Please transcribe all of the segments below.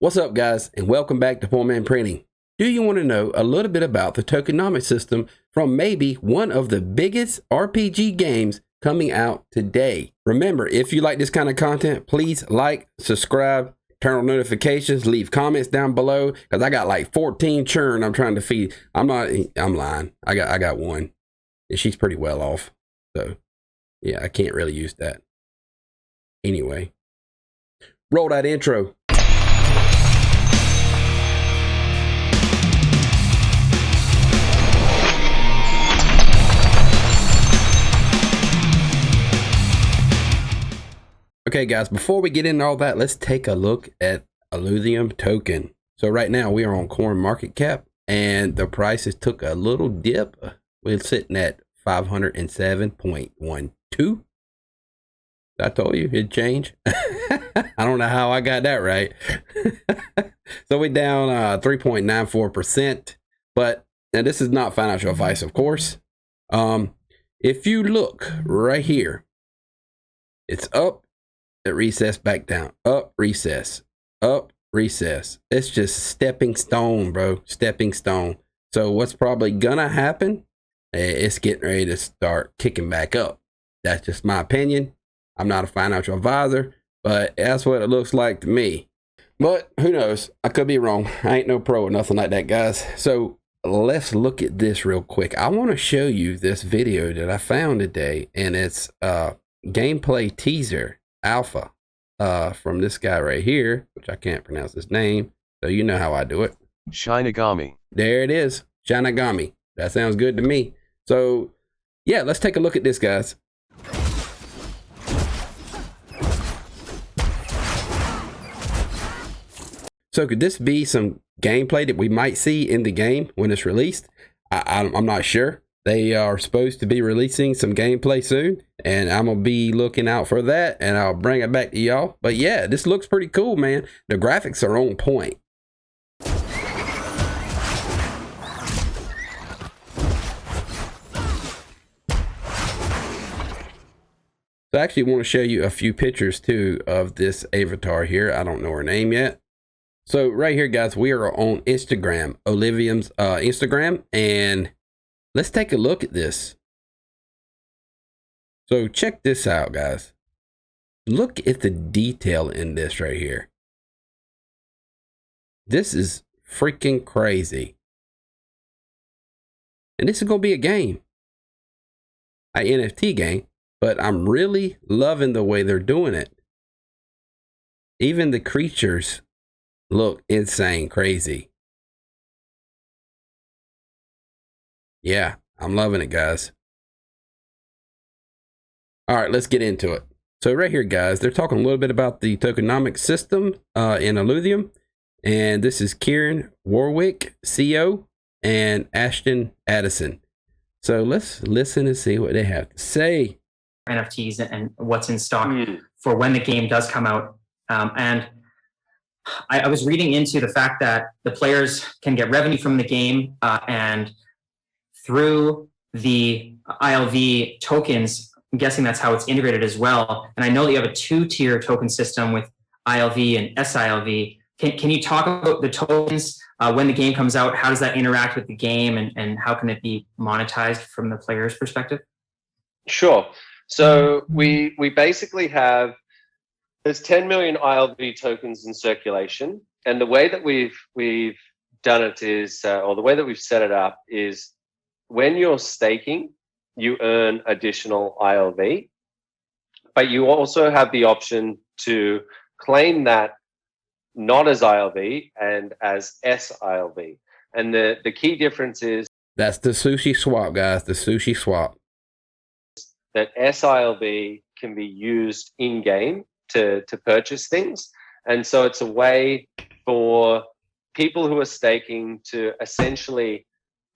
What's up, guys, and welcome back to Poor Man Printing. Do you want to know a little bit about the tokenomics system from maybe one of the biggest RPG games coming out today? Remember, if you like this kind of content, please like, subscribe, turn on notifications, leave comments down below, because I got like 14 churn I'm trying to feed. I'm lying. I got one, and she's pretty well off. So, yeah, I can't really use that. Anyway, roll that intro. Okay, guys, before we get into all that, let's take a look at Illuvium token. So right now we are on Coin Market Cap, and the prices took a little dip. We're sitting at 507.12. I told you it'd change. I don't know how I got that right. So we're down 3.94%. But now this is not financial advice, of course. If you look right here, it's up. It recess back down, up, recess, up, recess. It's just stepping stone, bro, stepping stone. So what's probably gonna happen, it's getting ready to start kicking back up. That's just my opinion. I'm not a financial advisor, but that's what it looks like to me. But who knows, I could be wrong. I ain't no pro or nothing like that, guys. So let's look at this real quick. I want to show you this video that I found today, and it's gameplay teaser alpha from this guy right here, which I can't pronounce his name, so you know how I do it. Shinigami. There it is, Shinigami. That sounds good to me. So yeah, let's take a look at this, guys. So could this be some gameplay that we might see in the game when it's released? I'm not sure. They are supposed to be releasing some gameplay soon, and I'm gonna be looking out for that, and I'll bring it back to y'all. But yeah, this looks pretty cool, man. The graphics are on point. So I actually want to show you a few pictures too of this avatar here. I don't know her name yet. So right here, guys, we are on Instagram, Illuvium's Instagram, and let's take a look at this. So check this out, guys. Look at the detail in this right here. This is freaking crazy. And this is going to be a game. An NFT game. But I'm really loving the way they're doing it. Even the creatures look insane crazy. Yeah, I'm loving it, guys. All right, let's get into it. So right here, guys, they're talking a little bit about the tokenomics system in Illuvium. And this is Kieran, Warwick, CEO, and Ashton Addison. So let's listen and see what they have to say. NFTs and what's in stock for when the game does come out. And I was reading into the fact that the players can get revenue from the game and through the ILV tokens. I'm guessing that's how it's integrated as well. And I know that you have a two-tier token system with ILV and SILV. Can you talk about the tokens when the game comes out? How does that interact with the game, and how can it be monetized from the player's perspective? Sure. So we basically have, there's 10 million ILV tokens in circulation, and the way that we've done it is, or the way that we've set it up is, when you're staking, you earn additional ILV, but you also have the option to claim that not as ILV and as SILV. And the key difference is that's the sushi swap, guys. The sushi swap. That SILV can be used in game to purchase things. And so it's a way for people who are staking to essentially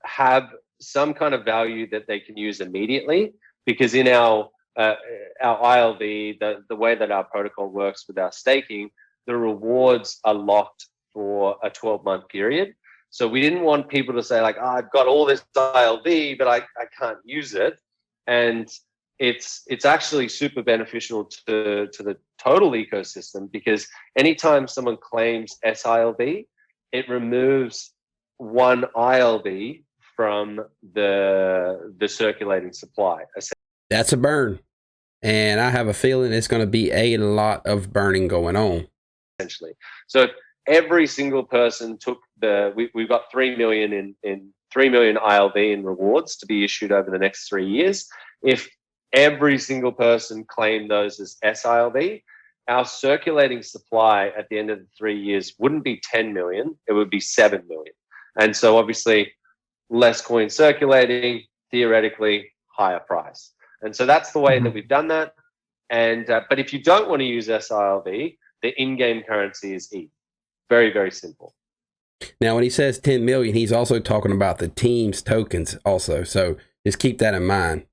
have some kind of value that they can use immediately, because in our ILV, the way that our protocol works with our staking, the rewards are locked for a 12-month period. So we didn't want people to say like, oh, I've got all this ILV, but I can't use it. And it's actually super beneficial to the total ecosystem, because anytime someone claims SILV, it removes one ILV from the circulating supply. That's a burn. And I have a feeling it's going to be a lot of burning going on. Essentially. So if every single person took we've got 3 million in 3 million ILV in rewards to be issued over the next 3 years. If every single person claimed those as SILV, our circulating supply at the end of the 3 years wouldn't be 10 million, it would be 7 million. And so obviously less coins circulating, theoretically higher price. And so that's the way that we've done that. And but if you don't want to use SILV, the in-game currency is ETH. Very, very simple. Now, when he says 10 million, he's also talking about the team's tokens also. So just keep that in mind.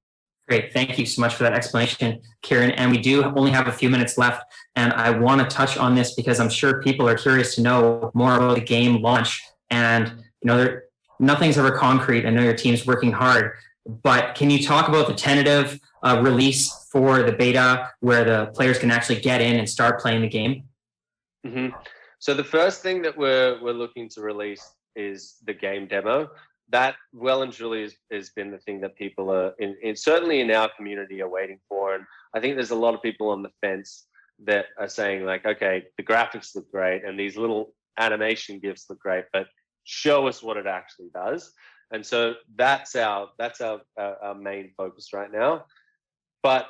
Great. Thank you so much for that explanation, Kieran. And we do only have a few minutes left. And I want to touch on this because I'm sure people are curious to know more about the game launch. And, nothing's ever concrete. I know your team's working hard. But can you talk about the tentative release for the beta where the players can actually get in and start playing the game? Mm-hmm. So the first thing that we're looking to release is the game demo. That well and truly has been the thing that people are certainly in our community are waiting for. And I think there's a lot of people on the fence that are saying like, okay, the graphics look great and these little animation GIFs look great, but show us what it actually does. And so that's our main focus right now. But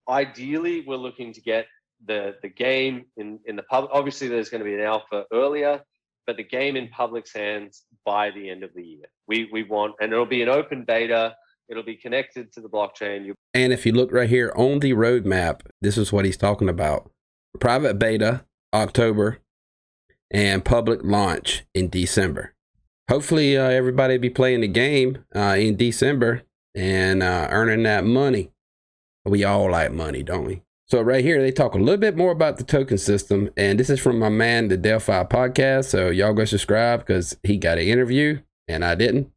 ideally, we're looking to get the game in the public. Obviously, there's going to be an alpha earlier, but the game in public's hands by the end of the year. We want, and it'll be an open beta. It'll be connected to the blockchain. And if you look right here on the roadmap, this is what he's talking about. Private beta, October, and public launch in December. Hopefully, everybody will be playing the game in December and earning that money. We all like money, don't we? So right here, they talk a little bit more about the token system. And this is from my man, the Delphi podcast. So y'all go subscribe because he got an interview and I didn't.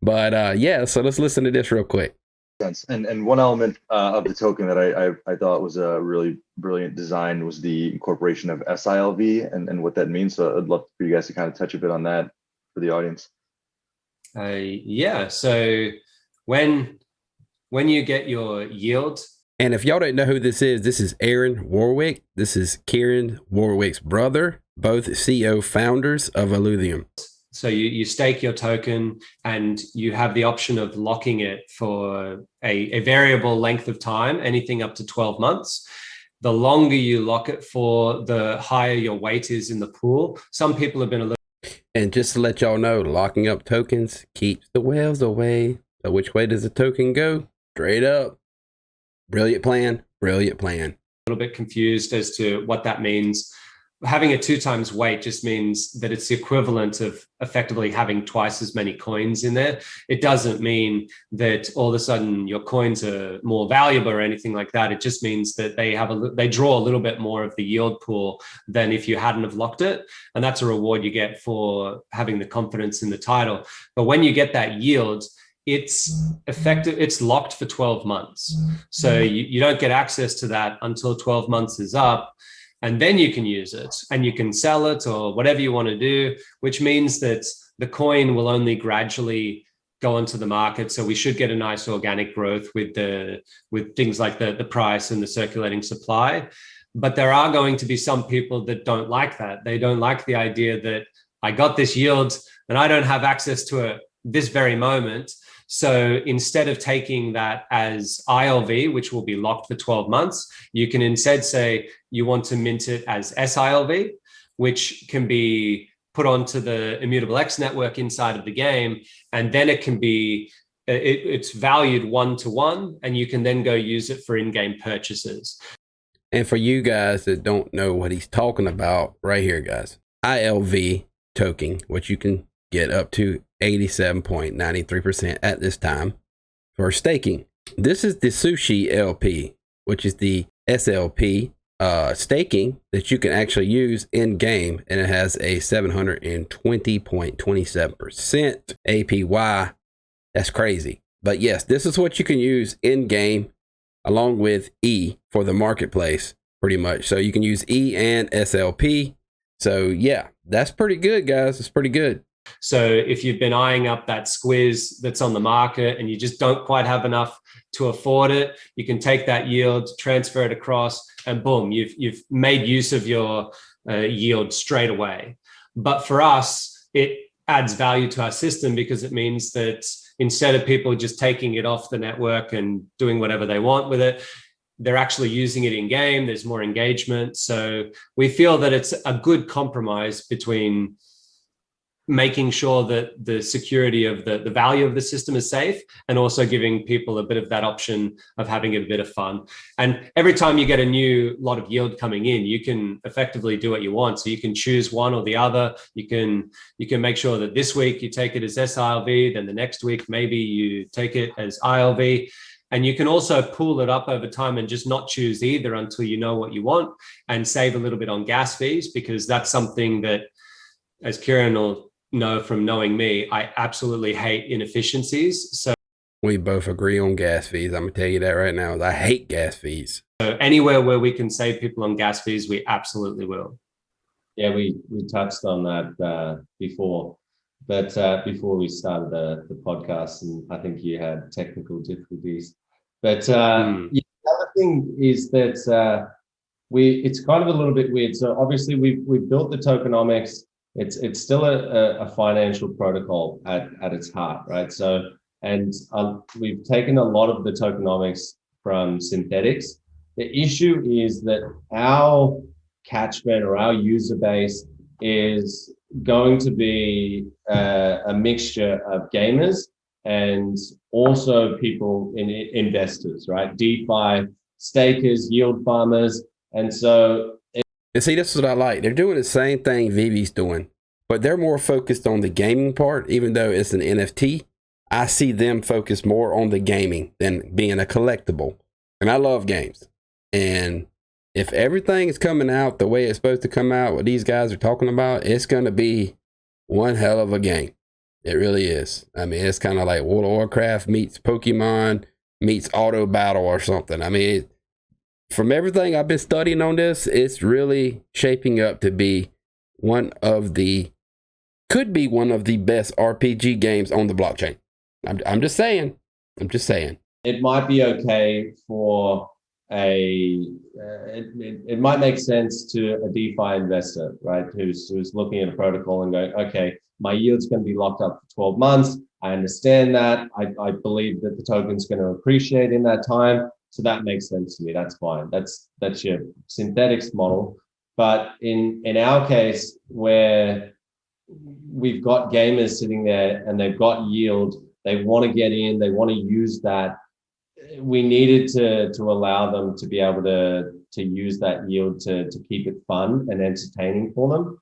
But yeah, so let's listen to this real quick. And one element of the token that I thought was a really brilliant design was the incorporation of SILV and what that means. So I'd love for you guys to kind of touch a bit on that for the audience. Yeah. So when you get your yield. And if y'all don't know who this is Aaron Warwick. This is Kieran Warwick's brother, both CEO founders of Illuvium. So you stake your token and you have the option of locking it for a variable length of time, anything up to 12 months. The longer you lock it for, the higher your weight is in the pool. Some people have been a little... And just to let y'all know, locking up tokens keeps the whales away. So which way does the token go? Straight up. Brilliant plan. Brilliant plan. A little bit confused as to what that means. Having a 2 times weight just means that it's the equivalent of effectively having twice as many coins in there. It doesn't mean that all of a sudden your coins are more valuable or anything like that. It just means that they draw a little bit more of the yield pool than if you hadn't have locked it. And that's a reward you get for having the confidence in the title. But when you get that yield, it's effective. It's locked for 12 months. So you don't get access to that until 12 months is up. And then you can use it and you can sell it or whatever you want to do, which means that the coin will only gradually go onto the market. So we should get a nice organic growth with things like the price and the circulating supply. But there are going to be some people that don't like that. They don't like the idea that I got this yield and I don't have access to it this very moment. So instead of taking that as ILV, which will be locked for 12 months, you can instead say you want to mint it as SILV, which can be put onto the Immutable X network inside of the game. And then it can be, it's valued 1-to-1, and you can then go use it for in-game purchases. And for you guys that don't know what he's talking about, right here, guys, ILV token, which you can get up to 87.93% at this time for staking. This is the Sushi LP, which is the SLP staking that you can actually use in game, and it has a 720.27% APY. That's crazy. But yes, this is what you can use in game along with E for the marketplace, pretty much. So you can use E and SLP. So yeah, that's pretty good, guys. It's pretty good. So if you've been eyeing up that squiz that's on the market and you just don't quite have enough to afford it, you can take that yield, transfer it across, and boom, you've made use of your yield straight away. But for us, it adds value to our system because it means that instead of people just taking it off the network and doing whatever they want with it, they're actually using it in game. There's more engagement. So we feel that it's a good compromise between making sure that the security of the value of the system is safe and also giving people a bit of that option of having a bit of fun. And every time you get a new lot of yield coming in, you can effectively do what you want. So you can choose one or the other. You can make sure that this week you take it as SILV, then the next week maybe you take it as ILV. And you can also pool it up over time and just not choose either until you know what you want and save a little bit on gas fees, because that's something that, as Kieran will know from knowing me, I absolutely hate inefficiencies. So we both agree on gas fees. I'm gonna tell you that right now. I hate gas fees. So anywhere where we can save people on gas fees, we absolutely will. Yeah, we touched on that before, but before we started the podcast, and I think you had technical difficulties. But yeah, the other thing is that it's kind of a little bit weird. So obviously we've built the tokenomics. It's still a financial protocol at its heart, right? So, and we've taken a lot of the tokenomics from synthetics. The issue is that our catchment or our user base is going to be a mixture of gamers and also people investors, right? DeFi, stakers, yield farmers. And so and see, this is what I like. They're doing the same thing Vivi's doing, but they're more focused on the gaming part, even though it's an NFT. I see them focus more on the gaming than being a collectible. And I love games. And if everything is coming out the way it's supposed to come out, what these guys are talking about, it's going to be one hell of a game. It really is. I mean, it's kind of like World of Warcraft meets Pokemon meets Auto Battle or something. I mean, from everything I've been studying on this, it's really shaping up to be could be one of the best RPG games on the blockchain. I'm just saying. It might be okay for it might make sense to a DeFi investor, right? Who's looking at a protocol and going, okay, my yield's going to be locked up for 12 months. I understand that. I believe that the token's going to appreciate in that time. So that makes sense to me. That's fine. That's your synthetics model. But in our case, where we've got gamers sitting there and they've got yield, they want to get in, they want to use that. We needed to allow them to be able to use that yield to keep it fun and entertaining for them.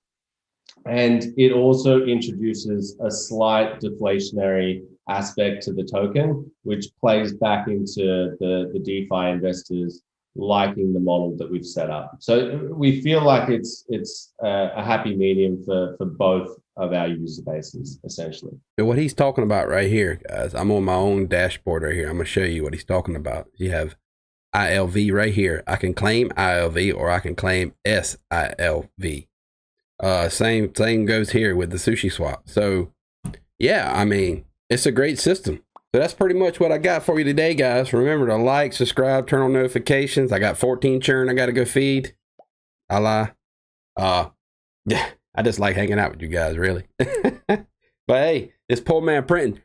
And it also introduces a slight deflationary aspect to the token, which plays back into the DeFi investors liking the model that we've set up. So we feel like it's a happy medium for both of our user bases, essentially. And what he's talking about right here, guys, I'm on my own dashboard right here. I'm going to show you what he's talking about. You have ILV right here. I can claim ILV or I can claim SILV. Same goes here with the sushi swap. So yeah, I mean, it's a great system. So that's pretty much what I got for you today, guys. Remember to like, subscribe, turn on notifications. I got 14 churn I got to go feed. I lie. Yeah, I just like hanging out with you guys, really. But hey, this poor man printing.